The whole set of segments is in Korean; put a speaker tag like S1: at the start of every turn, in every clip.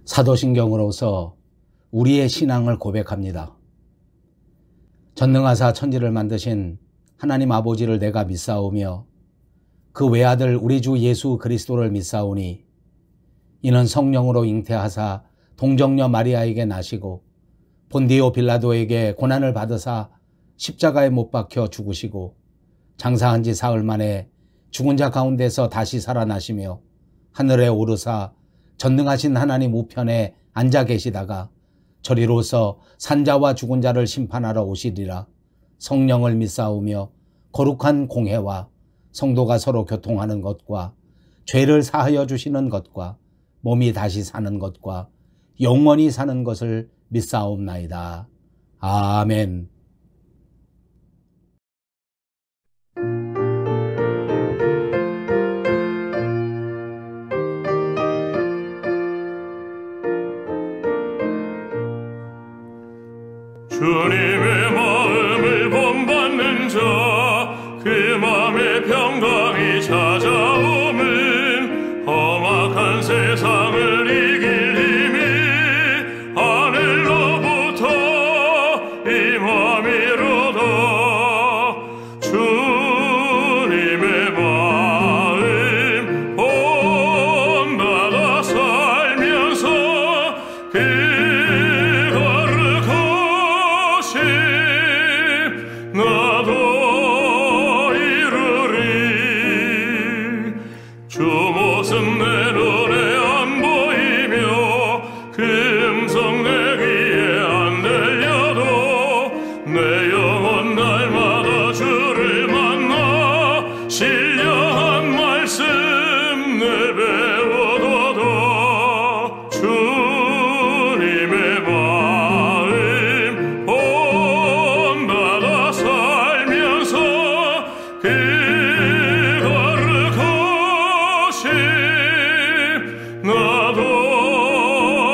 S1: 사도신경으로서 우리의 신앙을 고백합니다. 전능하사 천지를 만드신 하나님 아버지를 내가 믿사오며 그 외아들 우리 주 예수 그리스도를 믿사오니 이는 성령으로 잉태하사 동정녀 마리아에게 나시고 본디오 빌라도에게 고난을 받으사 십자가에 못 박혀 죽으시고 장사한 지 사흘 만에 죽은 자 가운데서 다시 살아나시며 하늘에 오르사 전능하신 하나님 우편에 앉아 계시다가 저리로서 산자와 죽은 자를 심판하러 오시리라. 성령을 믿사오며 거룩한 공회와 성도가 서로 교통하는 것과 죄를 사하여 주시는 것과 몸이 다시 사는 것과 영원히 사는 것을 믿사옵나이다. 아멘.
S2: 주님의 마음을 본받는 자, 그 마음의 평강이 찾아오면 험악한 세상을 이길 힘이 하늘로부터 임함이로다. 주님의 마음 본받아 살면서 나도 이루리. 주 모습 내 눈에 안 보이며 그 음성 내 귀에 안 들려도 내 영혼 날마다 주를 만나 신령한 말씀 내 배우도다. 주님의 마음 본받아 살면서 거룩하심 나도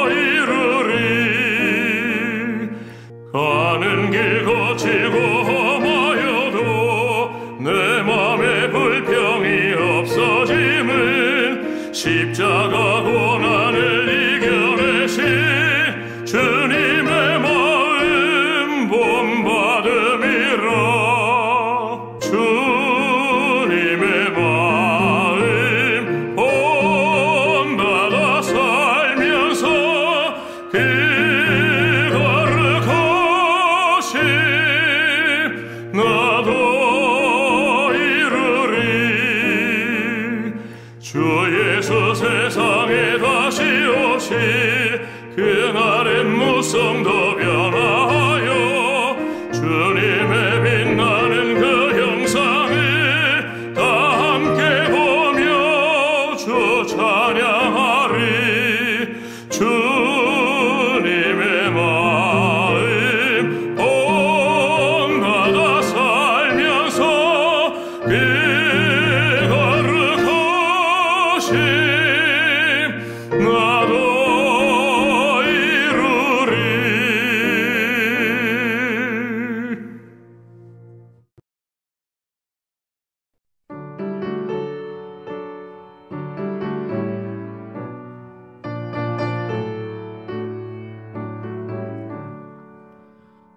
S2: 이루리. 가는 길 거치고 험하여도 내 맘에 불평이 없어짐은 십자가 고난을 이겨내신 주님의 마음 본받음이라. 주님의 마음 본받아 살면서 거룩하심 나도 이루리. 주 예수 세상에 다시 오실 그날의 무성도 변화하여 주님의 빛나는 그 형상을 다 함께 보며 주 찬양하리. 주님의 마음 본받아 살면서 거룩하심 나도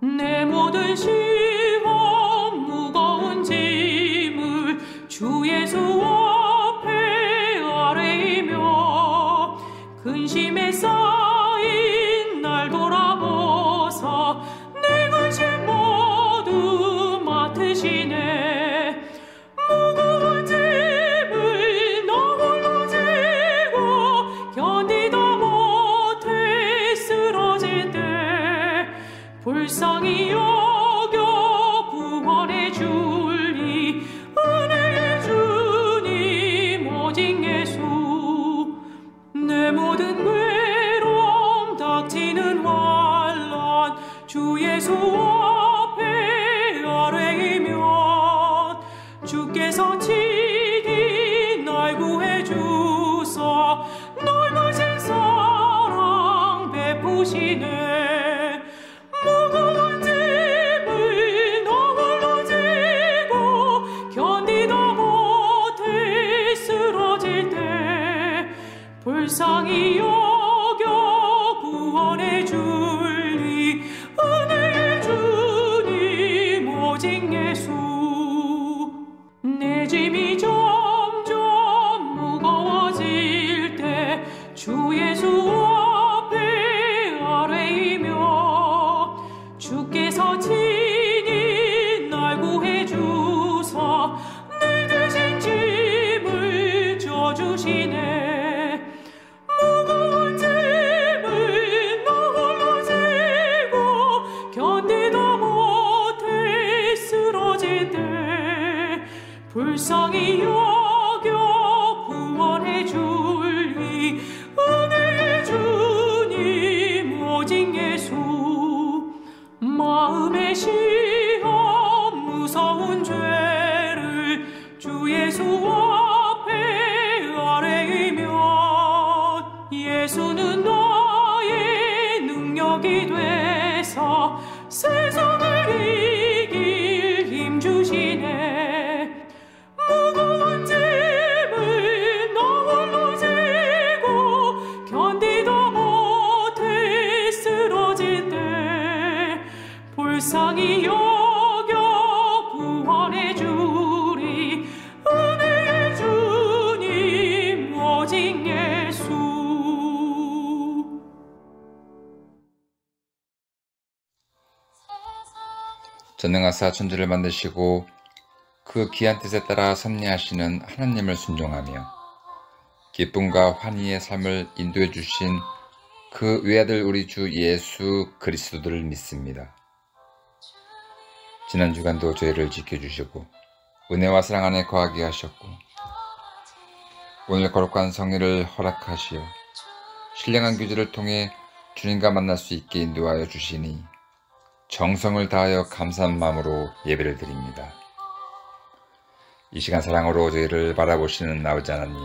S3: 내 모든 시험 무거운 짐을 주 예수 앞에 아뢰이며 근심에 쌓인 날 돌아보사 내 근심 모두 맡으시네. 무거운 짐을 나 홀로 지고 견디다 못해 쓰러질 때 불쌍히 여겨 구원해 줄리. 은혜의 주님 오직 예수. 내 모든 괴로움 닥치는 환난 주 예수 앞에 아뢰이면 주께서 친히 날 구해 주사 넓으신 사랑 베푸시네. 무거운 짐을 나 홀로 지고 견디다 못해 쓰러질 때 불쌍히 여겨 주 예수 앞에 아뢰이며 주께서 친히 날 구해 주사 내 대신 짐을 져주시네. 무거운 짐을 너 홀로 지고 견디다 못해 쓰러질 때 불쌍히 여겨 구원해 줄리 은혜의 주님 오직 예수. 마음의 시험 무서운 죄를 주 예수 앞에 아뢰이면 예수는 너의 능력이 되사 세상을 이길 힘 주시네. 무거운 짐을 너 홀로 지고 견디다 못해 쓰러질 때 불쌍히 여겨 구원해 주리 은혜의 주님 오직 예수.
S4: 전능하사 천지를 만드시고 그 귀한 뜻에 따라 섭리하시는 하나님을 순종하며 기쁨과 환희의 삶을 인도해 주신 그 외아들 우리 주 예수 그리스도를 믿습니다. 지난 주간도 저희를 지켜주시고 은혜와 사랑 안에 거하게 하셨고 오늘 거룩한 성회를 허락하시어 신령한 규제를 통해 주님과 만날 수 있게 인도하여 주시니 정성을 다하여 감사한 마음으로 예배를 드립니다. 이 시간 사랑으로 저희를 바라보시는 아버지 하나님,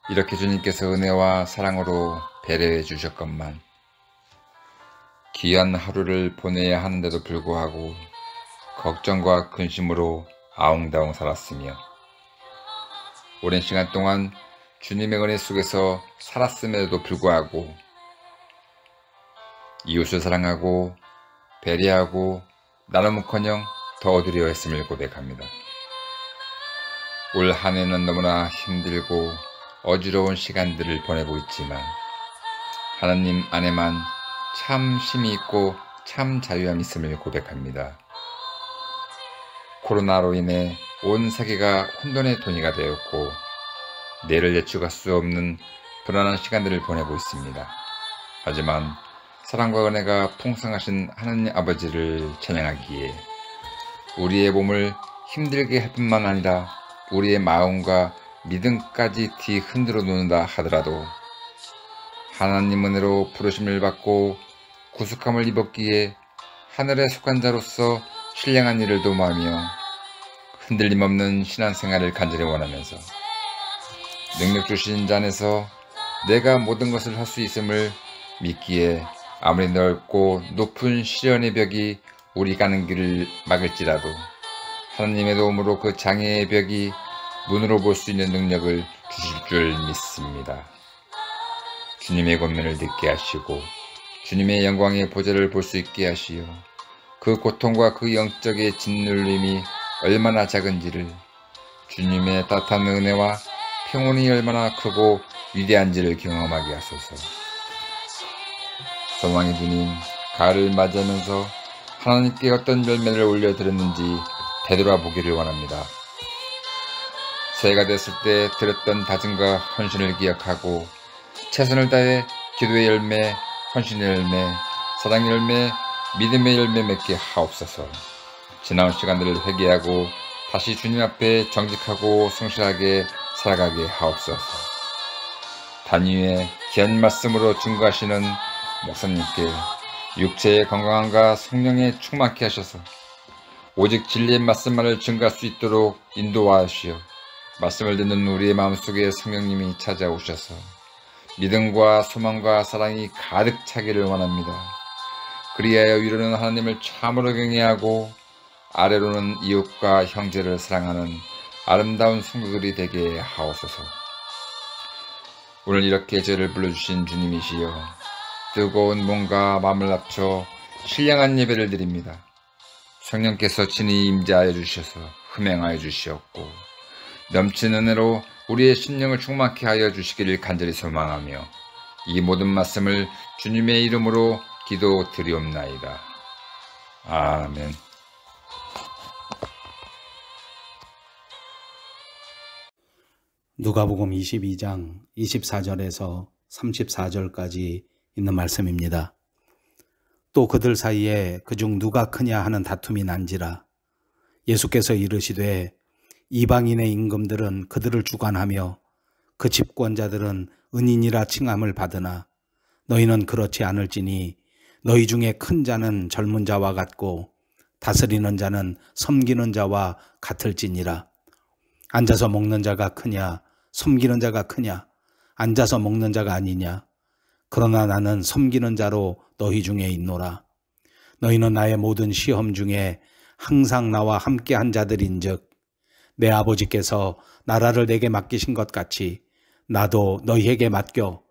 S4: 이렇게 주님께서 은혜와 사랑으로 배려해 주셨건만 귀한 하루를 보내야 하는데도 불구하고 걱정과 근심으로 아웅다웅 살았으며 오랜 시간 동안 주님의 은혜 속에서 살았음에도 불구하고 이웃을 사랑하고 배려하고 나눔은커녕 더 얻으려 했음을 고백합니다. 올 한 해는 너무나 힘들고 어지러운 시간들을 보내고 있지만 하나님 안에만 참 쉼이 있고 참 자유함이 있음을 고백합니다. 코로나로 인해 온 세계가 혼돈의 도니가 되었고 내를 예측할 수 없는 불안한 시간들을 보내고 있습니다. 하지만 사랑과 은혜가 풍성하신 하나님 아버지를 찬양하기에 우리의 몸을 힘들게 할 뿐만 아니라 우리의 마음과 믿음까지 뒤흔들어 놓는다 하더라도 하나님 은혜로 부르심을 받고 구속함을 입었기에 하늘에 속한 자로서 신령한 일을 도모하며 흔들림 없는 신앙생활을 간절히 원하면서 능력 주신 자 안에서 내가 모든 것을 할 수 있음을 믿기에 아무리 넓고 높은 시련의 벽이 우리 가는 길을 막을지라도 하나님의 도움으로 그 장애의 벽이 눈으로 볼 수 있는 능력을 주실 줄 믿습니다. 주님의 권면을 듣게 하시고 주님의 영광의 보좌를 볼 수 있게 하시어 그 고통과 그 영적의 짓눌림이 얼마나 작은지를, 주님의 따뜻한 은혜와 평온이 얼마나 크고 위대한지를 경험하게 하소서. 소망의 주님, 가을을 맞이하면서 하나님께 어떤 열매를 올려드렸는지 되돌아보기를 원합니다. 새해가 됐을 때 드렸던 다짐과 헌신을 기억하고 최선을 다해 기도의 열매, 헌신의 열매, 사랑의 열매, 믿음의 열매 맺게 하옵소서. 지나온 시간들을 회개하고 다시 주님 앞에 정직하고 성실하게 살아가게 하옵소서. 단위의 귀한 말씀으로 증거하시는 목사님께 육체의 건강함과 성령에 충만케 하셔서 오직 진리의 말씀만을 증거할 수 있도록 인도하시어 말씀을 듣는 우리의 마음속에 성령님이 찾아오셔서 믿음과 소망과 사랑이 가득 차기를 원합니다. 그리하여 위로는 하나님을 참으로 경외하고 아래로는 이웃과 형제를 사랑하는 아름다운 성도들이 되게 하옵소서. 오늘 이렇게 저를 불러주신 주님이시여 뜨거운 몸과 마음을 합쳐 신령한 예배를 드립니다. 성령께서 친히 임재하여 주셔서 흠행하여 주시었고 넘치는 은혜로 우리의 심령을 충만케 하여 주시기를 간절히 소망하며 이 모든 말씀을 주님의 이름으로 기도드리옵나이다. 아멘.
S1: 누가복음 22장 24절에서 34절까지 있는 말씀입니다. 또 그들 사이에 그중 누가 크냐 하는 다툼이 난지라. 예수께서 이르시되 이방인의 임금들은 그들을 주관하며 그 집권자들은 은인이라 칭함을 받으나 너희는 그렇지 않을지니 너희 중에 큰 자는 젊은 자와 같고 다스리는 자는 섬기는 자와 같을지니라. 앉아서 먹는 자가 크냐 섬기는 자가 크냐? 앉아서 먹는 자가 아니냐? 그러나 나는 섬기는 자로 너희 중에 있노라. 너희는 나의 모든 시험 중에 항상 나와 함께한 자들인즉 내 아버지께서 나라를 내게 맡기신 것 같이 나도 너희에게 맡겨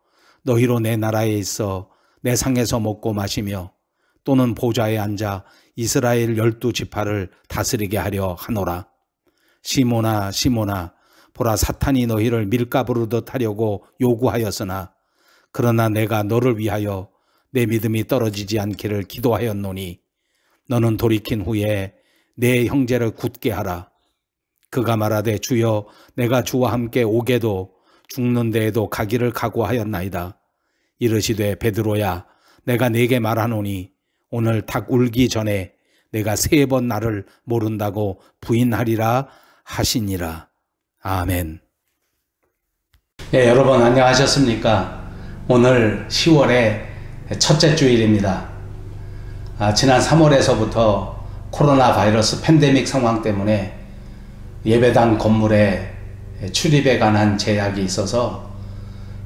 S1: 너희로 내 나라에 있어 내 상에서 먹고 마시며 또는 보좌에 앉아 이스라엘 12지파를 다스리게 하려 하노라. 시몬아 시몬아 보라 사탄이 너희를 밀가부르듯 하려고 요구하였으나 그러나 내가 너를 위하여 내 믿음이 떨어지지 않기를 기도하였노니 너는 돌이킨 후에 내 형제를 굳게 하라. 그가 말하되 주여 내가 주와 함께 오게도 죽는 데에도 가기를 각오하였나이다. 이르시되 베드로야 내가 네게 말하노니 오늘 닭 울기 전에 내가 3번 나를 모른다고 부인하리라 하시니라. 아멘. 예, 여러분 안녕하셨습니까? 오늘 10월의 첫째 주일입니다. 지난 3월에서부터 코로나 바이러스 팬데믹 상황 때문에 예배당 건물에 출입에 관한 제약이 있어서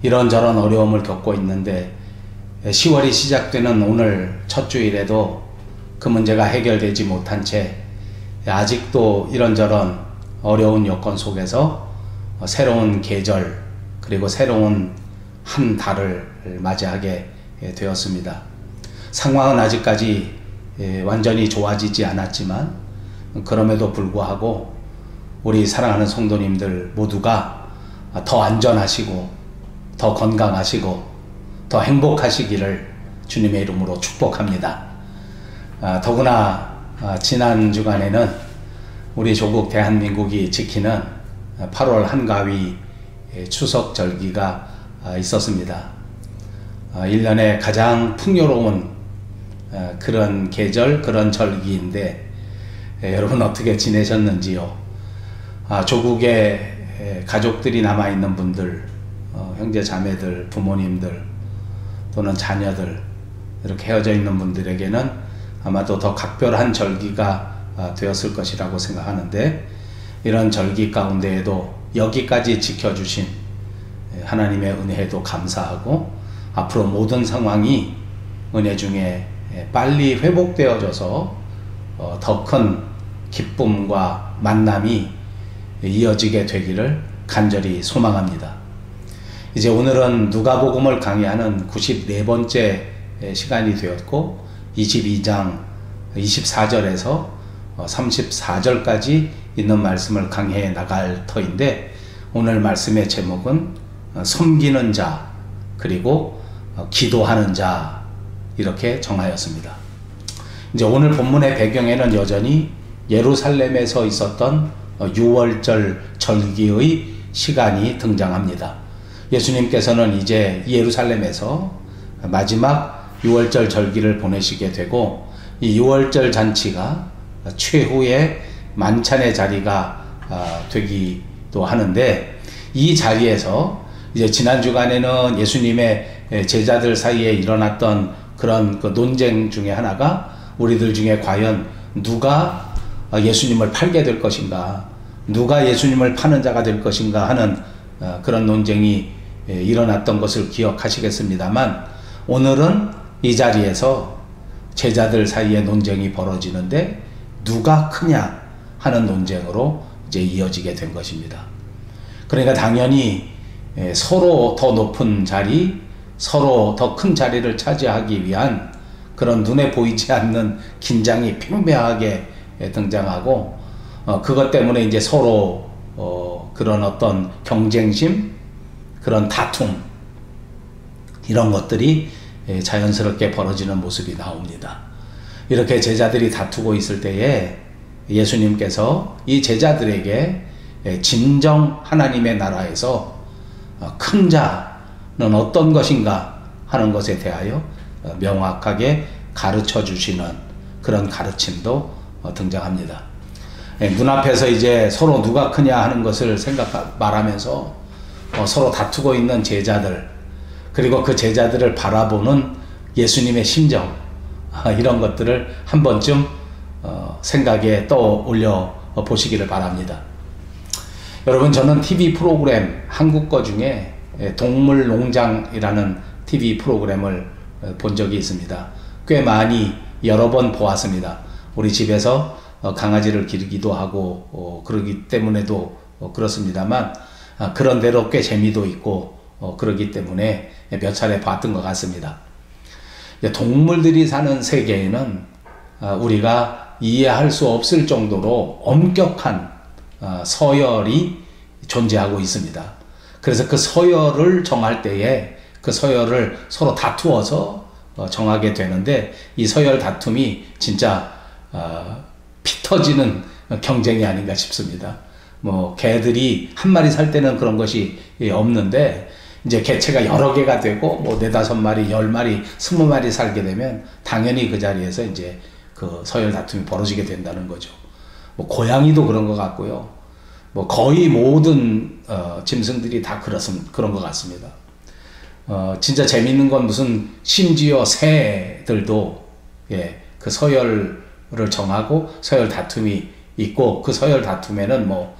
S1: 이런저런 어려움을 겪고 있는데 10월이 시작되는 오늘 첫 주일에도 그 문제가 해결되지 못한 채 아직도 이런저런 어려운 여건 속에서 새로운 계절 그리고 새로운 한 달을 맞이하게 되었습니다. 상황은 아직까지 완전히 좋아지지 않았지만 그럼에도 불구하고 우리 사랑하는 성도님들 모두가 더 안전하시고 더 건강하시고 더 행복하시기를 주님의 이름으로 축복합니다. 더구나 지난 주간에는 우리 조국 대한민국이 지키는 8월 한가위 추석 절기가 있었습니다. 1년에 가장 풍요로운 그런 계절, 그런 절기인데 여러분 어떻게 지내셨는지요? 조국에 가족들이 남아있는 분들, 형제 자매들, 부모님들 또는 자녀들 이렇게 헤어져 있는 분들에게는 아마도 더 각별한 절기가 되었을 것이라고 생각하는데 이런 절기 가운데에도 여기까지 지켜주신 하나님의 은혜에도 감사하고 앞으로 모든 상황이 은혜 중에 빨리 회복되어져서 더 큰 기쁨과 만남이 이어지게 되기를 간절히 소망합니다. 이제 오늘은 누가복음을 강의하는 94번째 시간이 되었고 22장 24절에서 34절까지 있는 말씀을 강해해 나갈 터인데 오늘 말씀의 제목은 섬기는 자 그리고 기도하는 자 이렇게 정하였습니다. 이제 오늘 본문의 배경에는 여전히 예루살렘에서 있었던 6월절 절기의 시간이 등장합니다. 예수님께서는 이제 예루살렘에서 마지막 6월절 절기를 보내시게 되고 이 6월절 잔치가 최후의 만찬의 자리가 되기도 하는데 이 자리에서 이제 지난 주간에는 예수님의 제자들 사이에 일어났던 그런 그 논쟁 중에 하나가 우리들 중에 과연 누가 예수님을 팔게 될 것인가, 누가 예수님을 파는 자가 될 것인가 하는 그런 논쟁이 일어났던 것을 기억하시겠습니다만 오늘은 이 자리에서 제자들 사이에 논쟁이 벌어지는데 누가 크냐 하는 논쟁으로 이제 이어지게 된 것입니다. 그러니까 당연히 서로 더 높은 자리, 서로 더 큰 자리를 차지하기 위한 그런 눈에 보이지 않는 긴장이 팽배하게 등장하고 그것 때문에 이제 서로 그런 어떤 경쟁심, 그런 다툼, 이런 것들이 자연스럽게 벌어지는 모습이 나옵니다. 이렇게 제자들이 다투고 있을 때에 예수님께서 이 제자들에게 진정 하나님의 나라에서 큰 자는 어떤 것인가 하는 것에 대하여 명확하게 가르쳐 주시는 그런 가르침도 등장합니다. 눈앞에서 이제 서로 누가 크냐 하는 것을 말하면서 서로 다투고 있는 제자들, 그리고 그 제자들을 바라보는 예수님의 심정, 이런 것들을 한 번쯤 생각에 떠올려 보시기를 바랍니다. 여러분, 저는 TV 프로그램, 한국 거 중에 동물농장이라는 TV 프로그램을 본 적이 있습니다. 꽤 많이 여러 번 보았습니다. 우리 집에서 강아지를 기르기도 하고 그러기 때문에도 그렇습니다만, 그런대로 꽤 재미도 있고 그러기 때문에 몇 차례 봤던 것 같습니다. 동물들이 사는 세계에는 우리가 이해할 수 없을 정도로 엄격한 서열이 존재하고 있습니다. 그래서 그 서열을 정할 때에 그 서열을 서로 다투어서 정하게 되는데, 이 서열 다툼이 진짜 피 터지는 경쟁이 아닌가 싶습니다. 뭐 개들이 한 마리 살 때는 그런 것이 없는데, 이제 개체가 여러 개가 되고 뭐 4-5마리, 10마리, 20마리 살게 되면 당연히 그 자리에서 이제 그 서열 다툼이 벌어지게 된다는 거죠. 뭐 고양이도 그런 것 같고요. 뭐 거의 모든 짐승들이 다 그런 것 같습니다. 진짜 재밌는 건 무슨 심지어 새들도 그 서열을 정하고 서열 다툼이 있고, 그 서열 다툼에는 뭐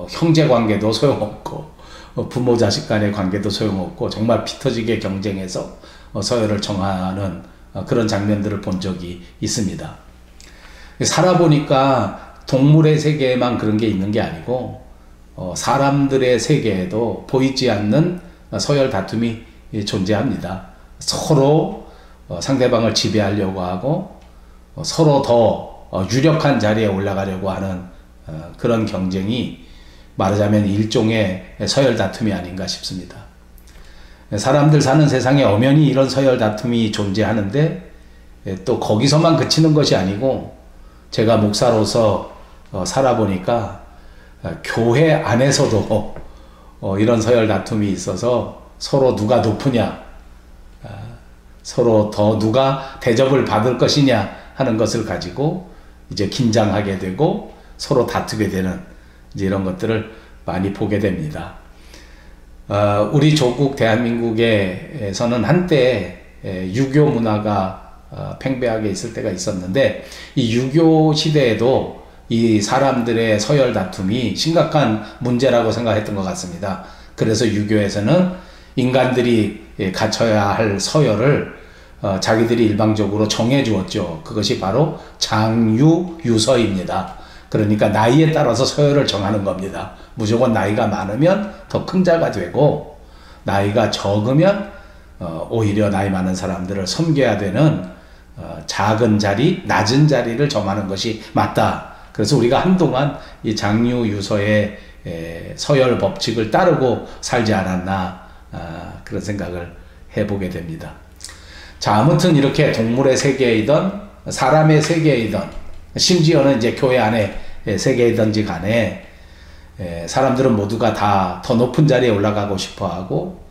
S1: 형제 관계도 소용없고 부모 자식 간의 관계도 소용없고 정말 피 터지게 경쟁해서 서열을 정하는 그런 장면들을 본 적이 있습니다. 살아보니까 동물의 세계에만 그런 게 있는 게 아니고 사람들의 세계에도 보이지 않는 서열 다툼이 존재합니다. 서로 상대방을 지배하려고 하고 서로 더 유력한 자리에 올라가려고 하는 그런 경쟁이 말하자면 일종의 서열 다툼이 아닌가 싶습니다. 사람들 사는 세상에 엄연히 이런 서열 다툼이 존재하는데, 또 거기서만 그치는 것이 아니고 제가 목사로서 살아보니까 교회 안에서도 이런 서열 다툼이 있어서 서로 누가 높으냐, 서로 더 누가 대접을 받을 것이냐 하는 것을 가지고 이제 긴장하게 되고 서로 다투게 되는 이제 이런 것들을 많이 보게 됩니다. 우리 조국 대한민국에서는 한때 유교 문화가 팽배하게 있을 때가 있었는데, 이 유교 시대에도 이 사람들의 서열 다툼이 심각한 문제라고 생각했던 것 같습니다. 그래서 유교에서는 인간들이 갖춰야 할 서열을 자기들이 일방적으로 정해 주었죠. 그것이 바로 장유유서입니다. 그러니까 나이에 따라서 서열을 정하는 겁니다. 무조건 나이가 많으면 더 큰 자가 되고, 나이가 적으면 오히려 나이 많은 사람들을 섬겨야 되는 작은 자리, 낮은 자리를 정하는 것이 맞다. 그래서 우리가 한동안 이 장유유서의 서열 법칙을 따르고 살지 않았나, 그런 생각을 해보게 됩니다. 자, 아무튼 이렇게 동물의 세계이든 사람의 세계이든 심지어는 이제 교회 안에 세계이든지 간에 사람들은 모두가 다 더 높은 자리에 올라가고 싶어 하고,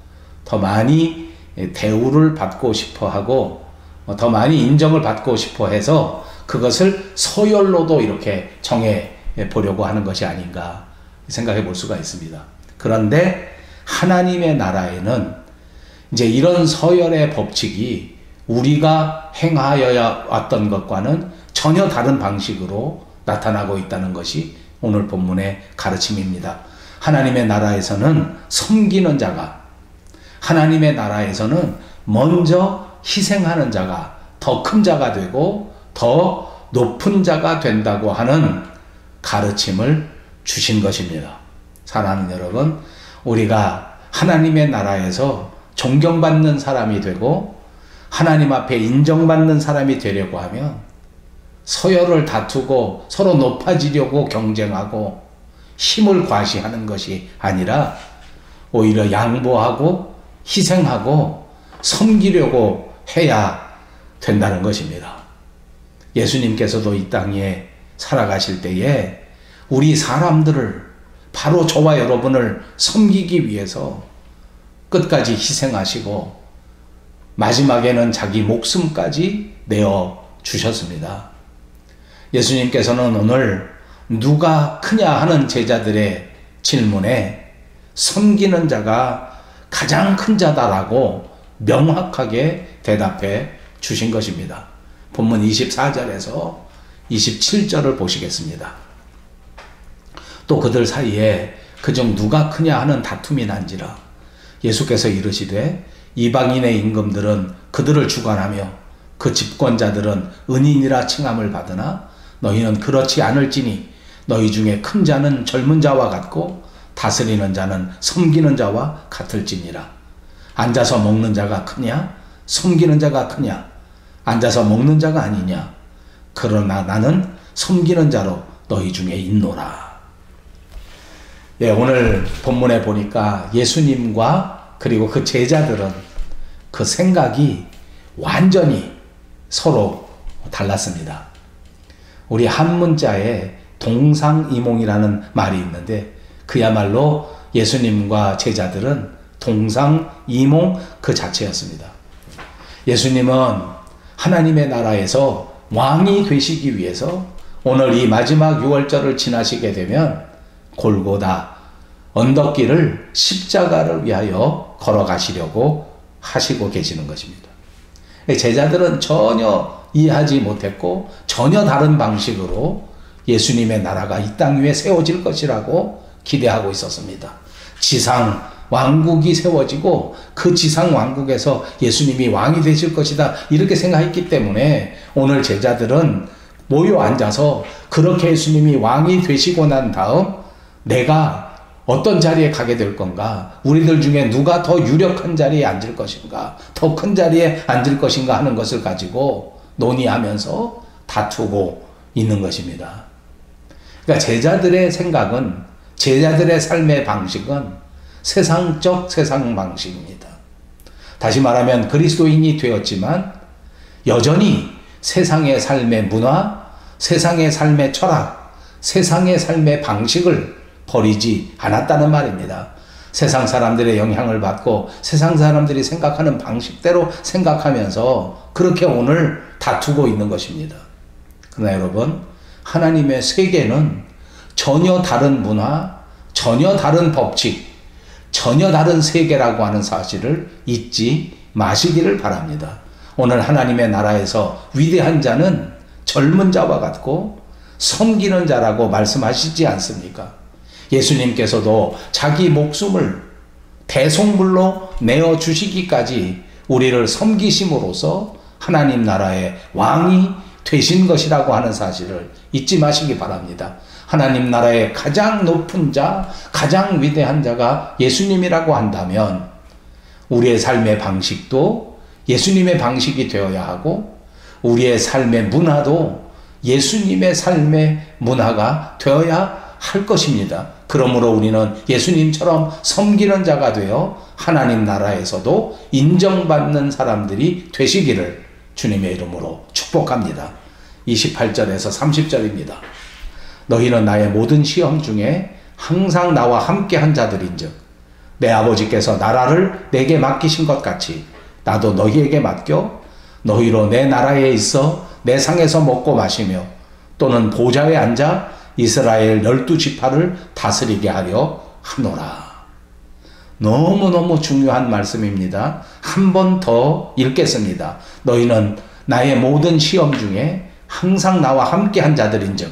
S1: 더 많이 대우를 받고 싶어 하고, 더 많이 인정을 받고 싶어 해서 그것을 서열로도 이렇게 정해 보려고 하는 것이 아닌가 생각해 볼 수가 있습니다. 그런데 하나님의 나라에는 이제 이런 서열의 법칙이 우리가 행하여야 왔던 것과는 전혀 다른 방식으로 나타나고 있다는 것이 오늘 본문의 가르침입니다. 하나님의 나라에서는 섬기는 자가, 하나님의 나라에서는 먼저 희생하는 자가 더 큰 자가 되고 더 높은 자가 된다고 하는 가르침을 주신 것입니다. 사랑하는 여러분, 우리가 하나님의 나라에서 존경받는 사람이 되고 하나님 앞에 인정받는 사람이 되려고 하면 서열을 다투고 서로 높아지려고 경쟁하고 힘을 과시하는 것이 아니라 오히려 양보하고 희생하고 섬기려고 해야 된다는 것입니다. 예수님께서도 이 땅에 살아가실 때에 우리 사람들을, 바로 저와 여러분을 섬기기 위해서 끝까지 희생하시고 마지막에는 자기 목숨까지 내어 주셨습니다. 예수님께서는 오늘 누가 크냐 하는 제자들의 질문에 섬기는 자가 가장 큰 자다라고 명확하게 대답해 주신 것입니다. 본문 24절에서 27절을 보시겠습니다. 또 그들 사이에 그중 누가 크냐 하는 다툼이 난지라 예수께서 이르시되 이방인의 임금들은 그들을 주관하며 그 집권자들은 은인이라 칭함을 받으나 너희는 그렇지 않을지니 너희 중에 큰 자는 젊은 자와 같고 다스리는 자는 섬기는 자와 같을지니라. 앉아서 먹는 자가 크냐? 섬기는 자가 크냐? 앉아서 먹는 자가 아니냐? 그러나 나는 섬기는 자로 너희 중에 있노라. 예, 오늘 본문에 보니까 예수님과 그리고 그 제자들은 그 생각이 완전히 서로 달랐습니다. 우리 한문자에 동상이몽이라는 말이 있는데 그야말로 예수님과 제자들은 동상이몽 그 자체였습니다. 예수님은 하나님의 나라에서 왕이 되시기 위해서 오늘 이 마지막 유월절을 지나시게 되면 골고다 언덕길을 십자가를 위하여 걸어가시려고 하시고 계시는 것입니다. 제자들은 전혀 이해하지 못했고 전혀 다른 방식으로 예수님의 나라가 이 땅 위에 세워질 것이라고 기대하고 있었습니다. 지상 왕국이 세워지고 그 지상 왕국에서 예수님이 왕이 되실 것이다 이렇게 생각했기 때문에 오늘 제자들은 모여 앉아서 그렇게 예수님이 왕이 되시고 난 다음 내가 어떤 자리에 가게 될 건가, 우리들 중에 누가 더 유력한 자리에 앉을 것인가, 더 큰 자리에 앉을 것인가 하는 것을 가지고 논의하면서 다투고 있는 것입니다. 그러니까 제자들의 생각은, 제자들의 삶의 방식은 세상적 세상 방식입니다. 다시 말하면 그리스도인이 되었지만 여전히 세상의 삶의 문화, 세상의 삶의 철학, 세상의 삶의 방식을 버리지 않았다는 말입니다. 세상 사람들의 영향을 받고 세상 사람들이 생각하는 방식대로 생각하면서 그렇게 오늘 다투고 있는 것입니다. 그러나 여러분, 하나님의 세계는 전혀 다른 문화, 전혀 다른 법칙, 전혀 다른 세계라고 하는 사실을 잊지 마시기를 바랍니다. 오늘 하나님의 나라에서 위대한 자는 젊은 자와 같고 섬기는 자라고 말씀하시지 않습니까? 예수님께서도 자기 목숨을 대속물로 내어주시기까지 우리를 섬기심으로써 하나님 나라의 왕이 되신 것이라고 하는 사실을 잊지 마시기 바랍니다. 하나님 나라의 가장 높은 자, 가장 위대한 자가 예수님이라고 한다면 우리의 삶의 방식도 예수님의 방식이 되어야 하고 우리의 삶의 문화도 예수님의 삶의 문화가 되어야 할 것입니다. 그러므로 우리는 예수님처럼 섬기는 자가 되어 하나님 나라에서도 인정받는 사람들이 되시기를 주님의 이름으로 축복합니다. 28절에서 30절입니다. 너희는 나의 모든 시험 중에 항상 나와 함께 한 자들인즉 내 아버지께서 나라를 내게 맡기신 것 같이 나도 너희에게 맡겨 너희로 내 나라에 있어 내 상에서 먹고 마시며 또는 보좌에 앉아 이스라엘 12지파를 다스리게 하려 하노라. 너무너무 중요한 말씀입니다. 한 번 더 읽겠습니다. 너희는 나의 모든 시험 중에 항상 나와 함께 한 자들인즉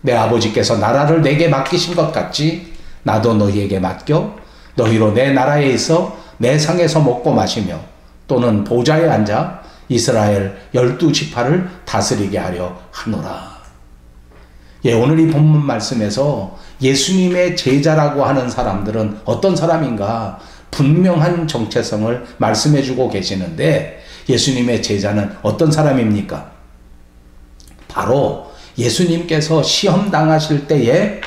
S1: 내 아버지께서 나라를 내게 맡기신 것 같이 나도 너희에게 맡겨 너희로 내 나라에 있어 내 상에서 먹고 마시며 또는 보좌에 앉아 이스라엘 12지파를 다스리게 하려 하노라. 예, 오늘 이 본문 말씀에서 예수님의 제자라고 하는 사람들은 어떤 사람인가 분명한 정체성을 말씀해 주고 계시는데 예수님의 제자는 어떤 사람입니까? 바로 예수님께서 시험 당하실 때에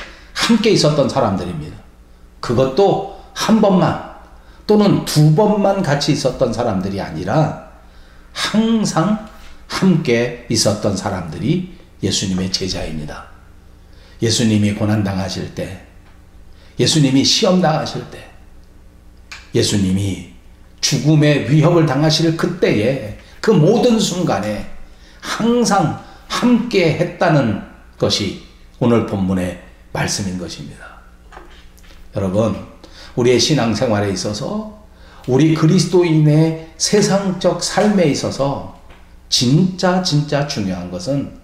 S1: 함께 있었던 사람들입니다. 그것도 한 번만 또는 두 번만 같이 있었던 사람들이 아니라 항상 함께 있었던 사람들이 예수님의 제자입니다. 예수님이 고난당하실 때, 예수님이 시험당하실 때, 예수님이 죽음의 위협을 당하실 그때에 그 모든 순간에 항상 함께 했다는 것이 오늘 본문의 말씀인 것입니다. 여러분, 우리의 신앙생활에 있어서 우리 그리스도인의 세상적 삶에 있어서 진짜 중요한 것은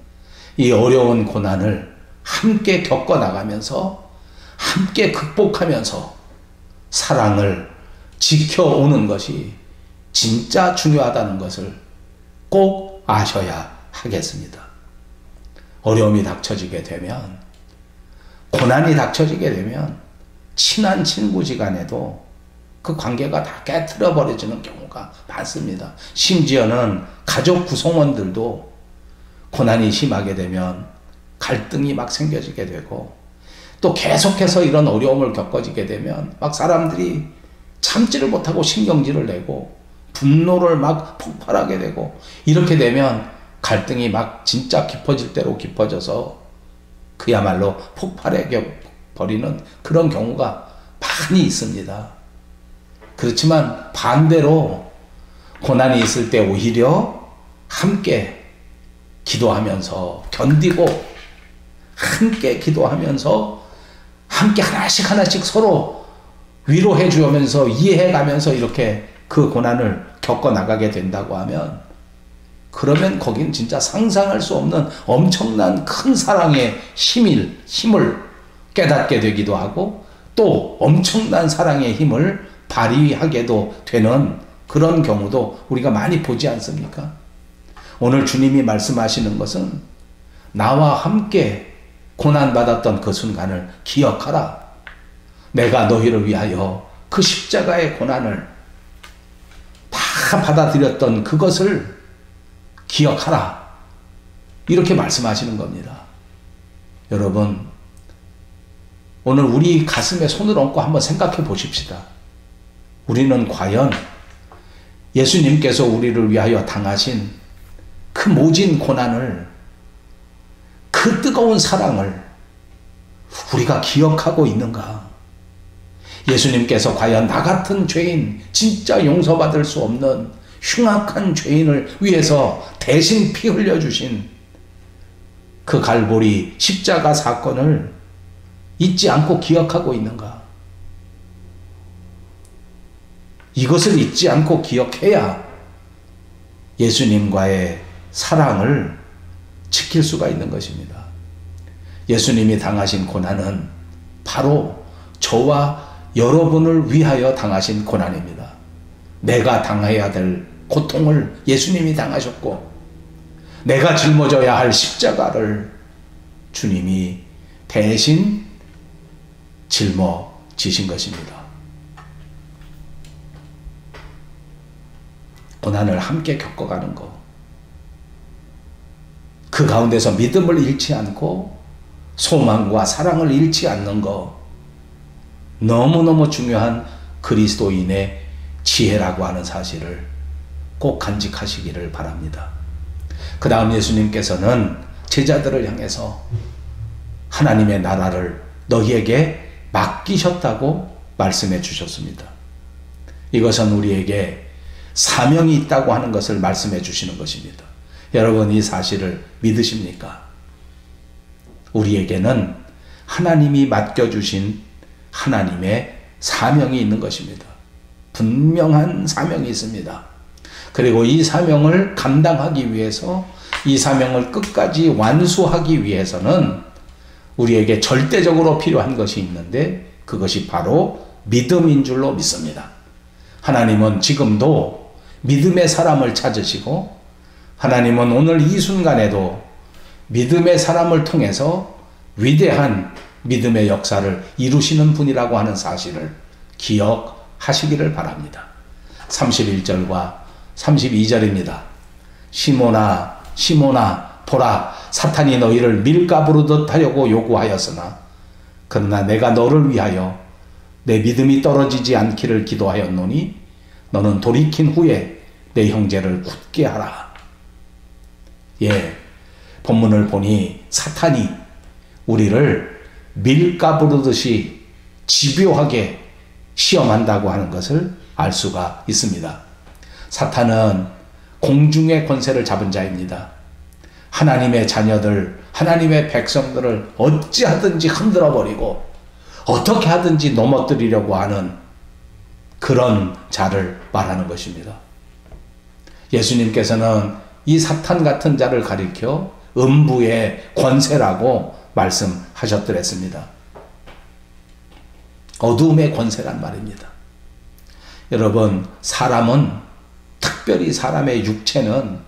S1: 이 어려운 고난을 함께 겪어나가면서 함께 극복하면서 사랑을 지켜오는 것이 진짜 중요하다는 것을 꼭 아셔야 하겠습니다. 어려움이 닥쳐지게 되면, 고난이 닥쳐지게 되면 친한 친구지간에도 그 관계가 다 깨트려 버려지는 경우가 많습니다. 심지어는 가족 구성원들도 고난이 심하게 되면 갈등이 막 생겨지게 되고, 또 계속해서 이런 어려움을 겪어지게 되면 막 사람들이 참지를 못하고 신경질을 내고 분노를 막 폭발하게 되고, 이렇게 되면 갈등이 막 진짜 깊어질 대로 깊어져서 그야말로 폭발해 버리는 그런 경우가 많이 있습니다. 그렇지만 반대로 고난이 있을 때 오히려 함께 기도하면서 견디고, 함께 기도하면서 함께 하나씩 서로 위로해 주면서 이해해 가면서 이렇게 그 고난을 겪어 나가게 된다고 하면, 그러면 거긴 진짜 상상할 수 없는 엄청난 큰 사랑의 힘을 깨닫게 되기도 하고, 또 엄청난 사랑의 힘을 발휘하게도 되는 그런 경우도 우리가 많이 보지 않습니까? 오늘 주님이 말씀하시는 것은 나와 함께 고난받았던 그 순간을 기억하라. 내가 너희를 위하여 그 십자가의 고난을 다 받아들였던 그것을 기억하라. 이렇게 말씀하시는 겁니다. 여러분, 오늘 우리 가슴에 손을 얹고 한번 생각해 보십시다. 우리는 과연 예수님께서 우리를 위하여 당하신 그 모진 고난을, 그 뜨거운 사랑을 우리가 기억하고 있는가? 예수님께서 과연 나 같은 죄인, 진짜 용서받을 수 없는 흉악한 죄인을 위해서 대신 피 흘려주신 그 갈보리 십자가 사건을 잊지 않고 기억하고 있는가? 이것을 잊지 않고 기억해야 예수님과의 사랑을 지킬 수가 있는 것입니다. 예수님이 당하신 고난은 바로 저와 여러분을 위하여 당하신 고난입니다. 내가 당해야 될 고통을 예수님이 당하셨고, 내가 짊어져야 할 십자가를 주님이 대신 짊어지신 것입니다. 고난을 함께 겪어가는 것, 그 가운데서 믿음을 잃지 않고 소망과 사랑을 잃지 않는 것, 너무너무 중요한 그리스도인의 지혜라고 하는 사실을 꼭 간직하시기를 바랍니다. 그 다음 예수님께서는 제자들을 향해서 하나님의 나라를 너희에게 맡기셨다고 말씀해 주셨습니다. 이것은 우리에게 사명이 있다고 하는 것을 말씀해 주시는 것입니다. 여러분, 이 사실을 믿으십니까? 우리에게는 하나님이 맡겨주신 하나님의 사명이 있는 것입니다. 분명한 사명이 있습니다. 그리고 이 사명을 감당하기 위해서, 이 사명을 끝까지 완수하기 위해서는 우리에게 절대적으로 필요한 것이 있는데, 그것이 바로 믿음인 줄로 믿습니다. 하나님은 지금도 믿음의 사람을 찾으시고, 하나님은 오늘 이 순간에도 믿음의 사람을 통해서 위대한 믿음의 역사를 이루시는 분이라고 하는 사실을 기억하시기를 바랍니다. 31절과 32절입니다. 시몬아, 시몬아, 보라, 사탄이 너희를 밀가부르듯 하려고 요구하였으나 그러나 내가 너를 위하여 내 믿음이 떨어지지 않기를 기도하였노니 너는 돌이킨 후에 내 형제를 굳게 하라. 예, 본문을 보니 사탄이 우리를 밀가 부르듯이 집요하게 시험한다고 하는 것을 알 수가 있습니다. 사탄은 공중의 권세를 잡은 자입니다. 하나님의 자녀들, 하나님의 백성들을 어찌하든지 흔들어버리고 어떻게 하든지 넘어뜨리려고 하는 그런 자를 말하는 것입니다. 예수님께서는 이 사탄 같은 자를 가리켜 음부의 권세라고 말씀하셨더랬습니다. 어두움의 권세란 말입니다. 여러분, 사람은, 특별히 사람의 육체는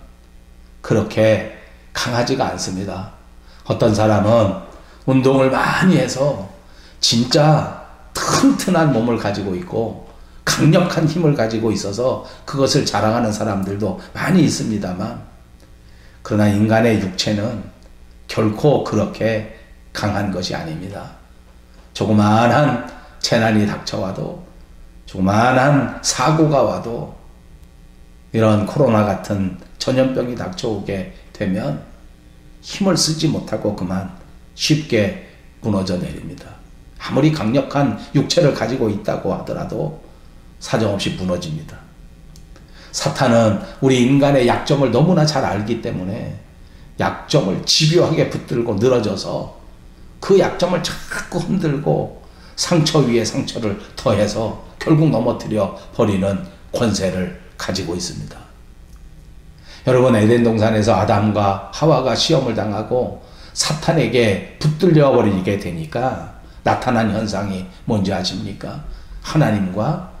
S1: 그렇게 강하지가 않습니다. 어떤 사람은 운동을 많이 해서 진짜 튼튼한 몸을 가지고 있고 강력한 힘을 가지고 있어서 그것을 자랑하는 사람들도 많이 있습니다만, 그러나 인간의 육체는 결코 그렇게 강한 것이 아닙니다. 조그마한 재난이 닥쳐와도, 조그마한 사고가 와도, 이런 코로나 같은 전염병이 닥쳐오게 되면 힘을 쓰지 못하고 그만 쉽게 무너져 내립니다. 아무리 강력한 육체를 가지고 있다고 하더라도 사정없이 무너집니다. 사탄은 우리 인간의 약점을 너무나 잘 알기 때문에 약점을 집요하게 붙들고 늘어져서 그 약점을 자꾸 흔들고 상처 위에 상처를 더해서 결국 넘어뜨려 버리는 권세를 가지고 있습니다. 여러분, 에덴 동산에서 아담과 하와가 시험을 당하고 사탄에게 붙들려 버리게 되니까 나타난 현상이 뭔지 아십니까? 하나님과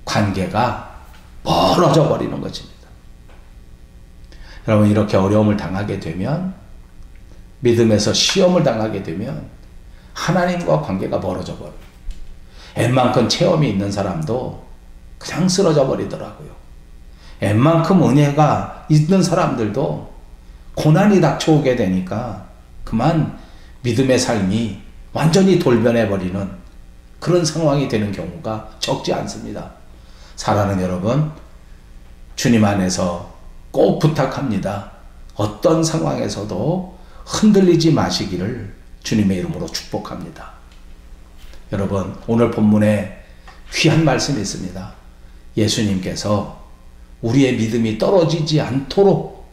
S1: 관계가 멀어져 버리는 것입니다. 여러분, 이렇게 어려움을 당하게 되면, 믿음에서 시험을 당하게 되면 하나님과 관계가 멀어져 버려요. 웬만큼 체험이 있는 사람도 그냥 쓰러져 버리더라고요. 웬만큼 은혜가 있는 사람들도 고난이 닥쳐오게 되니까 그만 믿음의 삶이 완전히 돌변해 버리는 그런 상황이 되는 경우가 적지 않습니다. 사랑하는 여러분, 주님 안에서 꼭 부탁합니다. 어떤 상황에서도 흔들리지 마시기를 주님의 이름으로 축복합니다. 여러분, 오늘 본문에 귀한 말씀이 있습니다. 예수님께서 우리의 믿음이 떨어지지 않도록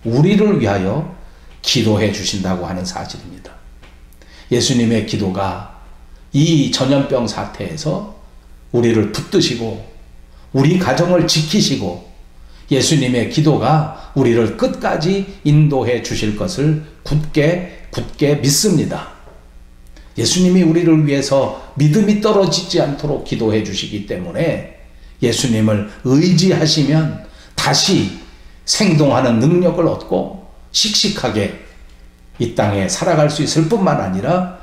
S1: 우리를 위하여 기도해 주신다고 하는 사실입니다. 예수님의 기도가 이 전염병 사태에서 우리를 붙드시고 우리 가정을 지키시고 예수님의 기도가 우리를 끝까지 인도해 주실 것을 굳게 믿습니다. 예수님이 우리를 위해서 믿음이 떨어지지 않도록 기도해 주시기 때문에 예수님을 의지하시면 다시 생동하는 능력을 얻고 씩씩하게 이 땅에 살아갈 수 있을 뿐만 아니라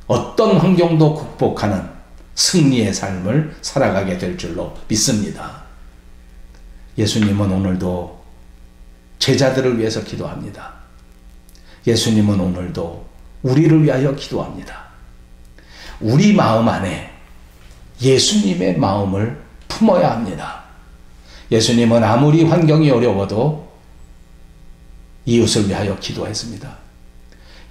S1: 어떤 환경도 극복하는 승리의 삶을 살아가게 될 줄로 믿습니다. 예수님은 오늘도 제자들을 위해서 기도합니다. 예수님은 오늘도 우리를 위하여 기도합니다. 우리 마음 안에 예수님의 마음을 품어야 합니다. 예수님은 아무리 환경이 어려워도 이웃을 위하여 기도했습니다.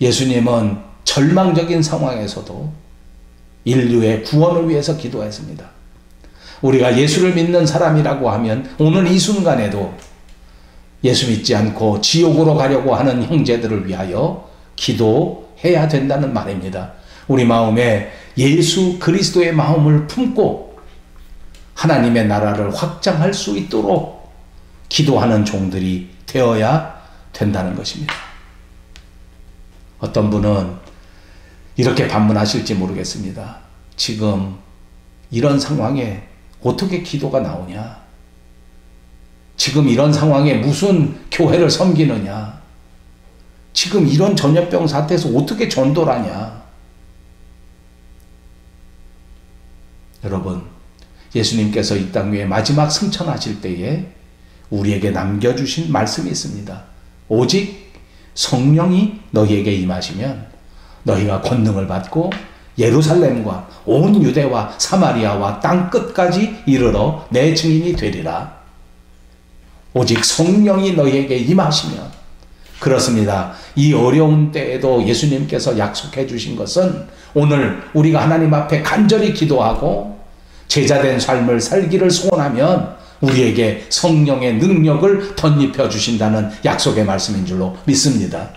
S1: 예수님은 절망적인 상황에서도 인류의 구원을 위해서 기도했습니다. 우리가 예수를 믿는 사람이라고 하면 오늘 이 순간에도 예수 믿지 않고 지옥으로 가려고 하는 형제들을 위하여 기도해야 된다는 말입니다. 우리 마음에 예수 그리스도의 마음을 품고 하나님의 나라를 확장할 수 있도록 기도하는 종들이 되어야 된다는 것입니다. 어떤 분은 이렇게 반문하실지 모르겠습니다. 지금 이런 상황에 어떻게 기도가 나오냐? 지금 이런 상황에 무슨 교회를 섬기느냐? 지금 이런 전염병 사태에서 어떻게 전도를 하냐? 여러분, 예수님께서 이 땅 위에 마지막 승천하실 때에 우리에게 남겨주신 말씀이 있습니다. 오직 성령이 너희에게 임하시면 너희가 권능을 받고 예루살렘과 온 유대와 사마리아와 땅 끝까지 이르러 내 증인이 되리라. 오직 성령이 너희에게 임하시면. 그렇습니다. 이 어려운 때에도 예수님께서 약속해 주신 것은 오늘 우리가 하나님 앞에 간절히 기도하고 제자된 삶을 살기를 소원하면 우리에게 성령의 능력을 덧입혀 주신다는 약속의 말씀인 줄로 믿습니다.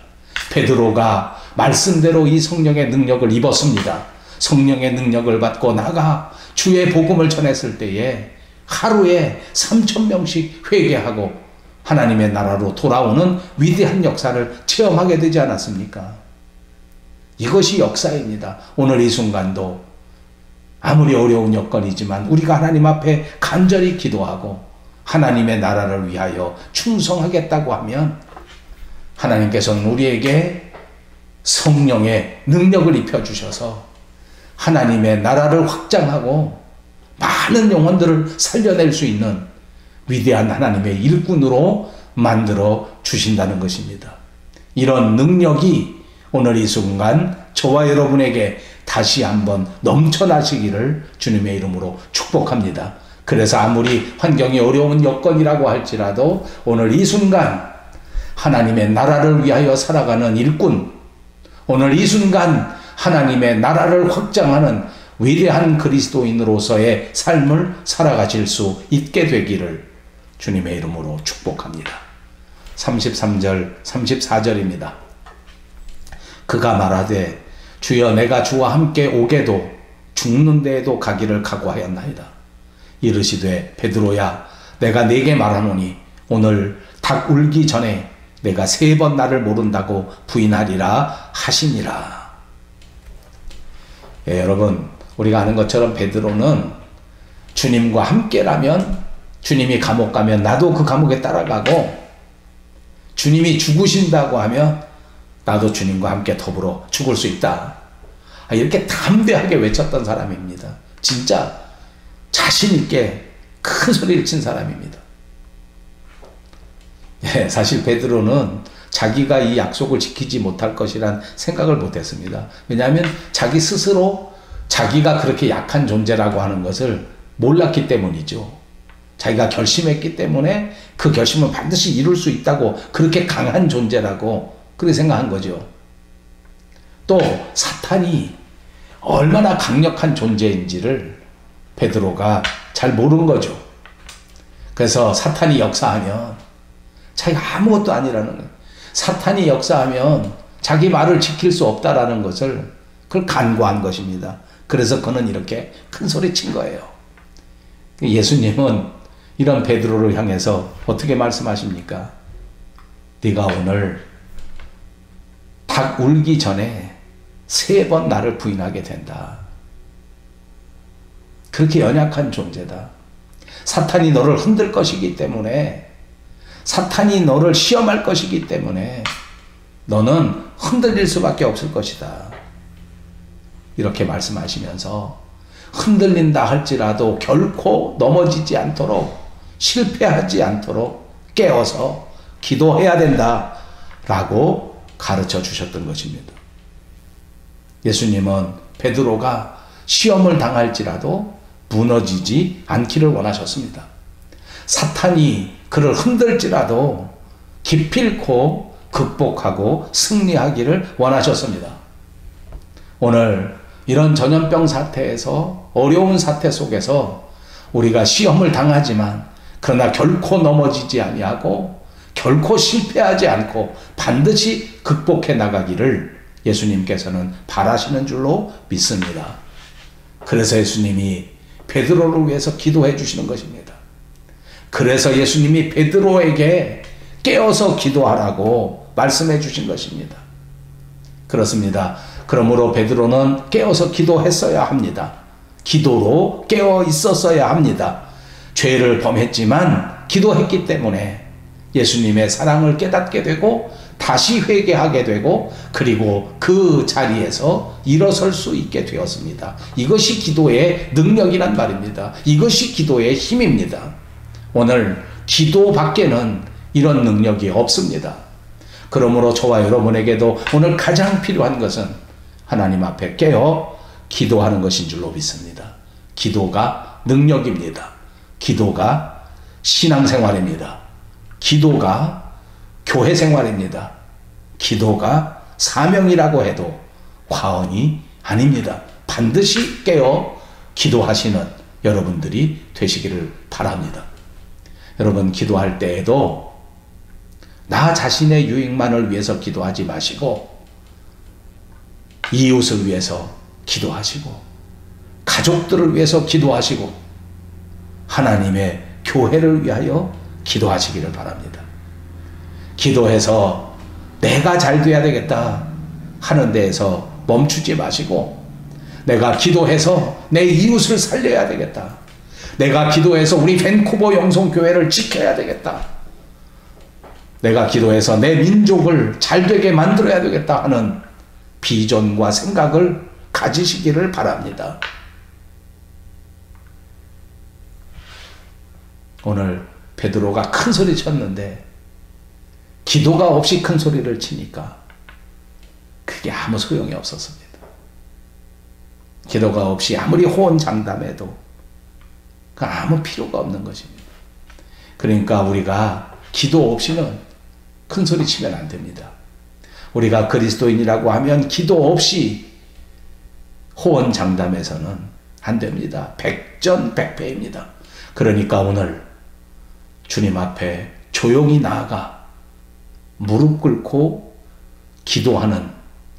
S1: 베드로가 말씀대로 이 성령의 능력을 입었습니다. 성령의 능력을 받고 나가 주의 복음을 전했을 때에 하루에 3,000명씩 회개하고 하나님의 나라로 돌아오는 위대한 역사를 체험하게 되지 않았습니까? 이것이 역사입니다. 오늘 이 순간도 아무리 어려운 여건이지만 우리가 하나님 앞에 간절히 기도하고 하나님의 나라를 위하여 충성하겠다고 하면 하나님께서는 우리에게 성령의 능력을 입혀주셔서 하나님의 나라를 확장하고 많은 영혼들을 살려낼 수 있는 위대한 하나님의 일꾼으로 만들어 주신다는 것입니다. 이런 능력이 오늘 이 순간 저와 여러분에게 다시 한번 넘쳐나시기를 주님의 이름으로 축복합니다. 그래서 아무리 환경이 어려운 여건이라고 할지라도 오늘 이 순간 하나님의 나라를 위하여 살아가는 일꾼, 오늘 이 순간 하나님의 나라를 확장하는 위대한 그리스도인으로서의 삶을 살아가실 수 있게 되기를 주님의 이름으로 축복합니다. 33절, 34절입니다. 그가 말하되 주여 내가 주와 함께 오게도 죽는 데에도 가기를 각오하였나이다. 이르시되 베드로야 내가 네게 말하노니 오늘 닭 울기 전에 내가 3번 나를 모른다고 부인하리라 하시니라. 예, 여러분 우리가 아는 것처럼 베드로는 주님과 함께라면 주님이 감옥 가면 나도 그 감옥에 따라가고 주님이 죽으신다고 하면 나도 주님과 함께 더불어 죽을 수 있다. 이렇게 담대하게 외쳤던 사람입니다. 진짜 자신 있게 큰 소리를 친 사람입니다. 예, 사실 베드로는 자기가 이 약속을 지키지 못할 것이란 생각을 못했습니다. 왜냐하면 자기 스스로 자기가 그렇게 약한 존재라고 하는 것을 몰랐기 때문이죠. 자기가 결심했기 때문에 그 결심은 반드시 이룰 수 있다고, 그렇게 강한 존재라고 그렇게 생각한 거죠. 또 사탄이 얼마나 강력한 존재인지를 베드로가 잘 모르는 거죠. 그래서 사탄이 역사하면 자기가 아무것도 아니라는 거예요. 사탄이 역사하면 자기 말을 지킬 수 없다라는 것을 그걸 간과한 것입니다. 그래서 그는 이렇게 큰 소리 친 거예요. 예수님은 이런 베드로를 향해서 어떻게 말씀하십니까? 네가 오늘 닭 울기 전에 3번 나를 부인하게 된다. 그렇게 연약한 존재다. 사탄이 너를 흔들 것이기 때문에, 사탄이 너를 시험할 것이기 때문에 너는 흔들릴 수밖에 없을 것이다. 이렇게 말씀하시면서 흔들린다 할지라도 결코 넘어지지 않도록, 실패하지 않도록 깨어서 기도해야 된다 라고 가르쳐 주셨던 것입니다. 예수님은 베드로가 시험을 당할지라도 무너지지 않기를 원하셨습니다. 사탄이 그를 흔들지라도 기필코 극복하고 승리하기를 원하셨습니다. 오늘 이런 전염병 사태에서, 어려운 사태 속에서 우리가 시험을 당하지만 그러나 결코 넘어지지 아니하고 결코 실패하지 않고 반드시 극복해 나가기를 예수님께서는 바라시는 줄로 믿습니다. 그래서 예수님이 베드로를 위해서 기도해 주시는 것입니다. 그래서 예수님이 베드로에게 깨어서 기도하라고 말씀해 주신 것입니다. 그렇습니다. 그러므로 베드로는 깨어서 기도했어야 합니다. 기도로 깨어 있었어야 합니다. 죄를 범했지만 기도했기 때문에 예수님의 사랑을 깨닫게 되고 다시 회개하게 되고 그리고 그 자리에서 일어설 수 있게 되었습니다. 이것이 기도의 능력이란 말입니다. 이것이 기도의 힘입니다. 오늘 기도 밖에는 이런 능력이 없습니다. 그러므로 저와 여러분에게도 오늘 가장 필요한 것은 하나님 앞에 깨어 기도하는 것인 줄로 믿습니다. 기도가 능력입니다. 기도가 신앙생활입니다. 기도가 교회생활입니다. 기도가 사명이라고 해도 과언이 아닙니다. 반드시 깨어 기도하시는 여러분들이 되시기를 바랍니다. 여러분, 기도할 때에도 나 자신의 유익만을 위해서 기도하지 마시고 이웃을 위해서 기도하시고 가족들을 위해서 기도하시고 하나님의 교회를 위하여 기도하시기를 바랍니다. 기도해서 내가 잘 돼야 되겠다 하는 데에서 멈추지 마시고 내가 기도해서 내 이웃을 살려야 되겠다. 내가 기도해서 우리 밴쿠버 영성교회를 지켜야 되겠다. 내가 기도해서 내 민족을 잘되게 만들어야 되겠다 하는 비전과 생각을 가지시기를 바랍니다. 오늘 베드로가 큰 소리 쳤는데 기도가 없이 큰 소리를 치니까 그게 아무 소용이 없었습니다. 기도가 없이 아무리 호언장담해도 그 아무 필요가 없는 것입니다. 그러니까 우리가 기도 없이는 큰 소리 치면 안 됩니다. 우리가 그리스도인이라고 하면 기도 없이 호언장담해서는 안 됩니다. 백전백패입니다. 그러니까 오늘 주님 앞에 조용히 나아가 무릎 꿇고 기도하는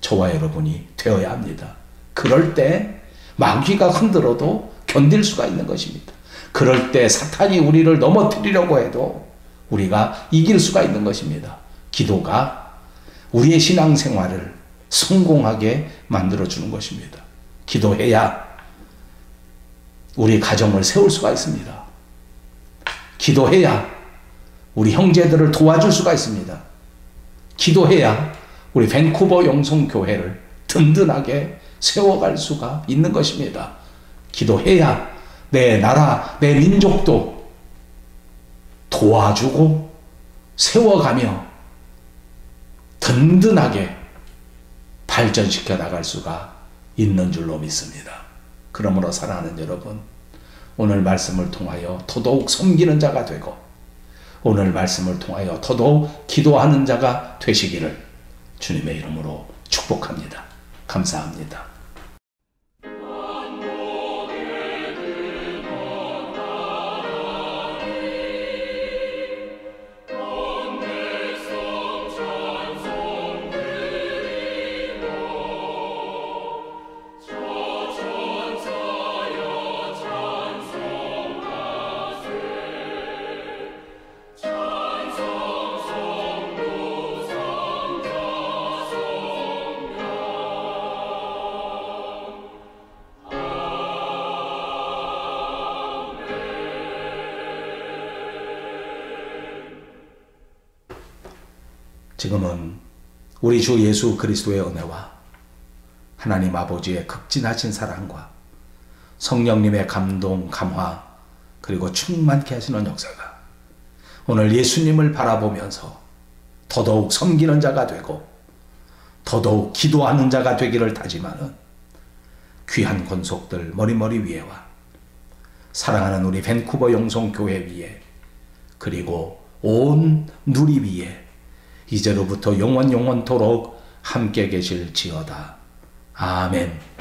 S1: 저와 여러분이 되어야 합니다. 그럴 때 마귀가 흔들어도 견딜 수가 있는 것입니다. 그럴 때 사탄이 우리를 넘어뜨리려고 해도 우리가 이길 수가 있는 것입니다. 기도가 우리의 신앙생활을 성공하게 만들어주는 것입니다. 기도해야 우리 가정을 세울 수가 있습니다. 기도해야 우리 형제들을 도와줄 수가 있습니다. 기도해야 우리 밴쿠버 영성교회를 든든하게 세워갈 수가 있는 것입니다. 기도해야 내 나라, 내 민족도 도와주고 세워가며 든든하게 발전시켜 나갈 수가 있는 줄로 믿습니다. 그러므로 사랑하는 여러분, 오늘 말씀을 통하여 더더욱 섬기는 자가 되고 오늘 말씀을 통하여 더더욱 기도하는 자가 되시기를 주님의 이름으로 축복합니다. 감사합니다. 지금은 우리 주 예수 그리스도의 은혜와 하나님 아버지의 극진하신 사랑과 성령님의 감동, 감화 그리고 충만케 하시는 역사가 오늘 예수님을 바라보면서 더더욱 섬기는 자가 되고 더더욱 기도하는 자가 되기를 다짐하는 귀한 권속들 머리머리 위에와 사랑하는 우리 밴쿠버 영성교회 위에 그리고 온 누리 위에 이제로부터 영원토록 함께 계실지어다. 아멘.